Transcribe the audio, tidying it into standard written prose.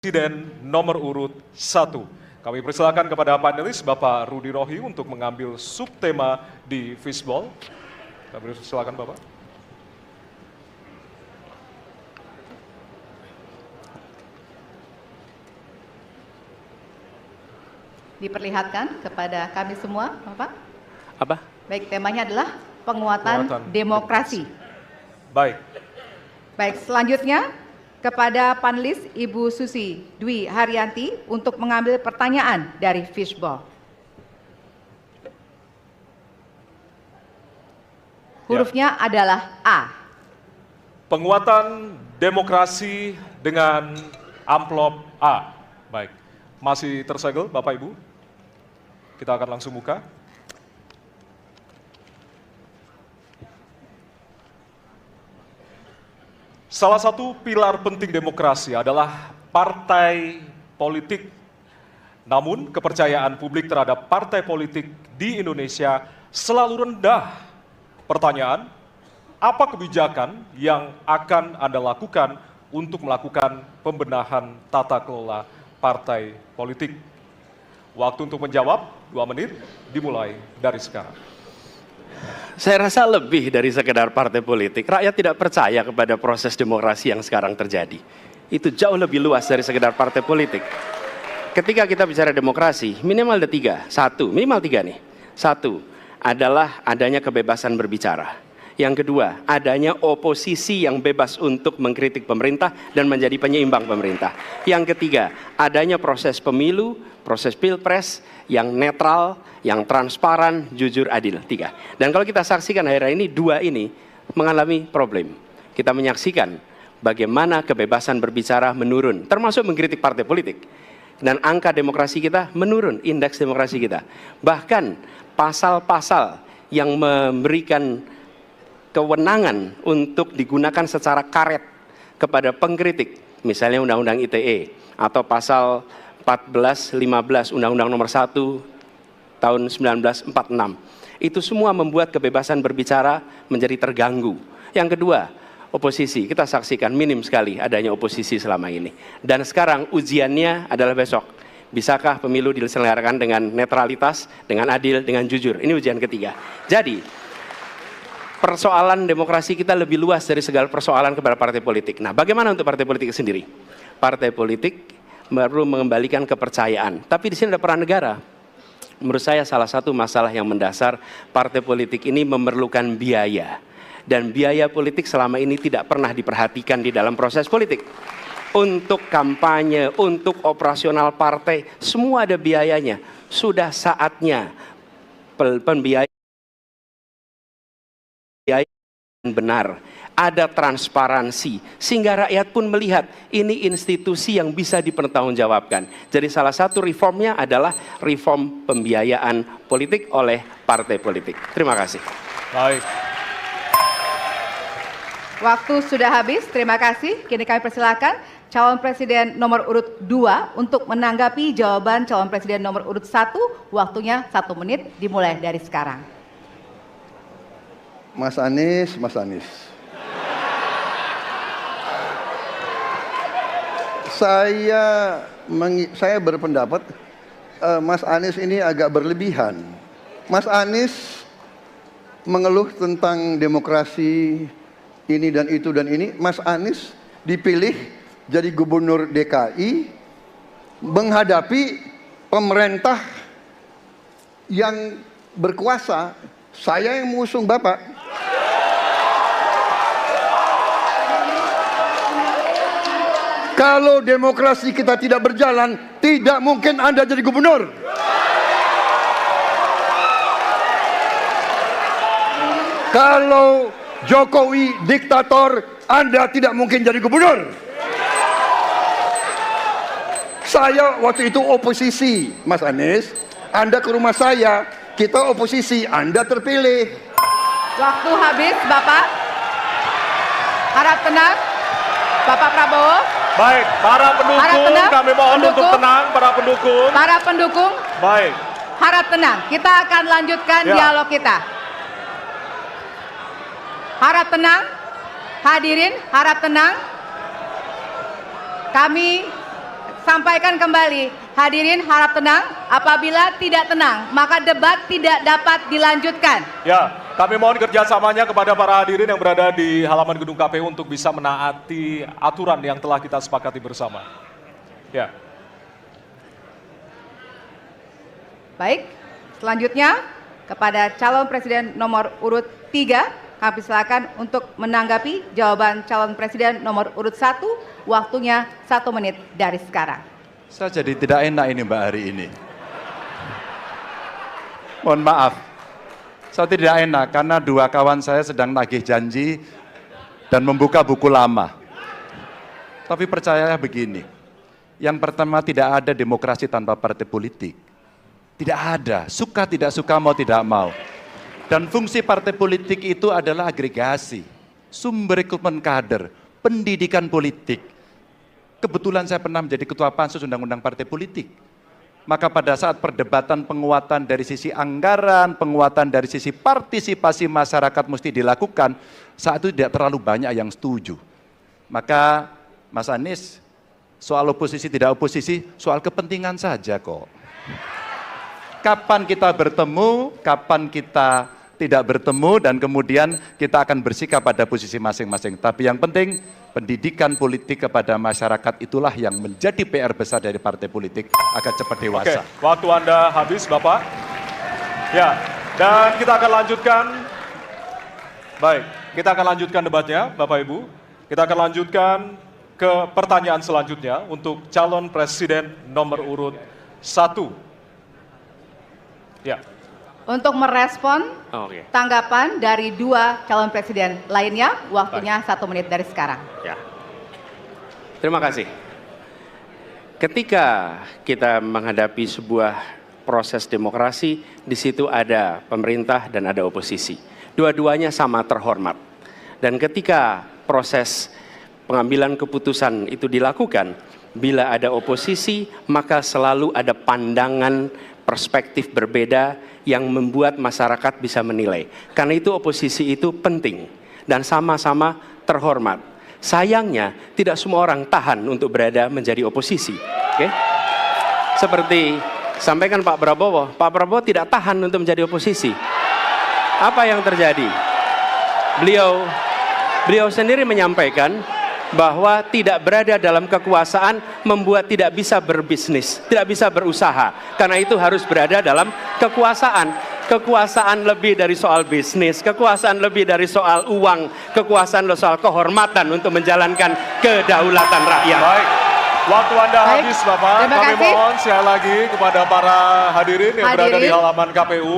Presiden nomor urut 1. Kami persilakan kepada panelis Bapak Rudy Rohi untuk mengambil subtema di fishball. Kami persilakan Bapak. Diperlihatkan kepada kami semua, Bapak. Apa? Baik, temanya adalah penguatan demokrasi. Baik. Baik, selanjutnya kepada panelis Ibu Susi Dwi Haryanti untuk mengambil pertanyaan dari fishball. Hurufnya adalah A. Penguatan demokrasi dengan amplop A. Baik. Masih tersegel Bapak Ibu? Kita akan langsung buka. Salah satu pilar penting demokrasi adalah partai politik. Namun kepercayaan publik terhadap partai politik di Indonesia selalu rendah. Pertanyaan, apa kebijakan yang akan Anda lakukan untuk melakukan pembenahan tata kelola partai politik? Waktu untuk menjawab 2 menit dimulai dari sekarang. Saya rasa lebih dari sekedar partai politik. Rakyat tidak percaya kepada proses demokrasi yang sekarang terjadi. Itu jauh lebih luas dari sekedar partai politik. Ketika kita bicara demokrasi, minimal ada 3. Minimal 3 nih. 1 adalah adanya kebebasan berbicara. Yang kedua, adanya oposisi yang bebas untuk mengkritik pemerintah dan menjadi penyeimbang pemerintah. Yang ketiga, adanya proses pemilu, proses pilpres yang netral, yang transparan, jujur, adil. 3. Dan kalau kita saksikan akhir-akhir ini, 2 ini mengalami problem. Kita menyaksikan bagaimana kebebasan berbicara menurun, termasuk mengkritik partai politik. Dan angka demokrasi kita menurun, indeks demokrasi kita. Bahkan pasal-pasal yang memberikan kewenangan untuk digunakan secara karet kepada pengkritik, misalnya Undang-Undang ITE atau pasal 14-15 Undang-Undang nomor 1 tahun 1946. Itu semua membuat kebebasan berbicara menjadi terganggu. Yang kedua, oposisi. Kita saksikan minim sekali adanya oposisi selama ini. Dan sekarang ujiannya adalah besok. Bisakah pemilu diselenggarakan dengan netralitas, dengan adil, dengan jujur? Ini ujian ketiga. Jadi, persoalan demokrasi kita lebih luas dari segala persoalan kepada partai politik. Nah, bagaimana untuk partai politik sendiri? Partai politik baru mengembalikan kepercayaan. Tapi di sini ada peran negara. Menurut saya salah satu masalah yang mendasar partai politik ini memerlukan biaya. Dan biaya politik selama ini tidak pernah diperhatikan di dalam proses politik. Untuk kampanye, untuk operasional partai, semua ada biayanya. Sudah saatnya pembiayaan benar, ada transparansi, sehingga rakyat pun melihat ini institusi yang bisa dipertanggungjawabkan. Jadi salah satu reformnya adalah reform pembiayaan politik oleh partai politik. Terima kasih. Baik. Waktu sudah habis, terima kasih. Kini kami persilakan calon presiden nomor urut 2 untuk menanggapi jawaban calon presiden nomor urut 1. Waktunya 1 menit dimulai dari sekarang. Mas Anies. Saya berpendapat Mas Anies ini agak berlebihan. Mas Anies mengeluh tentang demokrasi ini dan itu dan ini. Mas Anies dipilih jadi gubernur DKI menghadapi pemerintah yang berkuasa. Saya yang mengusung Bapak. Kalau demokrasi kita tidak berjalan, tidak mungkin Anda jadi gubernur. Kalau Jokowi diktator, Anda tidak mungkin jadi gubernur. Saya waktu itu oposisi, Mas Anies. Anda ke rumah saya, kita oposisi, Anda terpilih. Waktu habis, Bapak. Harap tenang, Bapak Prabowo. Baik, para pendukung, kami mohon untuk tenang, para pendukung. Para pendukung, baik. Harap tenang, kita akan lanjutkan dialog kita. Harap tenang, hadirin, harap tenang. Kami sampaikan kembali, hadirin harap tenang. Apabila tidak tenang, maka debat tidak dapat dilanjutkan. Ya, kami mohon kerjasamanya kepada para hadirin yang berada di halaman gedung KPU untuk bisa menaati aturan yang telah kita sepakati bersama. Ya. Baik, selanjutnya kepada calon presiden nomor urut 3, kami silakan untuk menanggapi jawaban calon presiden nomor urut 1, waktunya 1 menit dari sekarang. Saya jadi tidak enak ini Mbak hari ini. Mohon maaf, saya tidak enak karena dua kawan saya sedang nagih janji dan membuka buku lama. Tapi percaya begini, yang pertama tidak ada demokrasi tanpa partai politik. Tidak ada, suka tidak suka, mau tidak mau. Dan fungsi partai politik itu adalah agregasi, sumber rekrutmen kader, pendidikan politik. Kebetulan saya pernah menjadi ketua pansus undang-undang partai politik. Maka pada saat perdebatan penguatan dari sisi anggaran, penguatan dari sisi partisipasi masyarakat mesti dilakukan, saat itu tidak terlalu banyak yang setuju. Maka Mas Anies, soal oposisi tidak oposisi, soal kepentingan saja kok. Kapan kita bertemu, kapan kita tidak bertemu, dan kemudian kita akan bersikap pada posisi masing-masing. Tapi yang penting, pendidikan politik kepada masyarakat itulah yang menjadi PR besar dari partai politik agar cepat dewasa. Oke, waktu Anda habis, Bapak. Ya, dan kita akan lanjutkan. Baik, kita akan lanjutkan debatnya, Bapak Ibu. Kita akan lanjutkan ke pertanyaan selanjutnya untuk calon presiden nomor urut 1. Ya. Untuk merespon tanggapan dari dua calon presiden lainnya, waktunya 1 menit dari sekarang. Ya. Terima kasih. Ketika kita menghadapi sebuah proses demokrasi, di situ ada pemerintah dan ada oposisi. Dua-duanya sama terhormat. Dan ketika proses pengambilan keputusan itu dilakukan, bila ada oposisi, maka selalu ada pandangan perspektif berbeda yang membuat masyarakat bisa menilai. Karena itu oposisi itu penting dan sama-sama terhormat. Sayangnya tidak semua orang tahan untuk berada menjadi oposisi. Oke? Seperti sampaikan Pak Prabowo tidak tahan untuk menjadi oposisi. Apa yang terjadi? Beliau sendiri menyampaikan bahwa tidak berada dalam kekuasaan membuat tidak bisa berbisnis, tidak bisa berusaha. Karena itu harus berada dalam kekuasaan. Kekuasaan lebih dari soal bisnis, kekuasaan lebih dari soal uang, kekuasaan soal kehormatan untuk menjalankan kedaulatan rakyat. Baik, waktu Anda habis, Bapak. Terima Kami kasih. mohon sekali lagi kepada para hadirin yang berada di halaman KPU.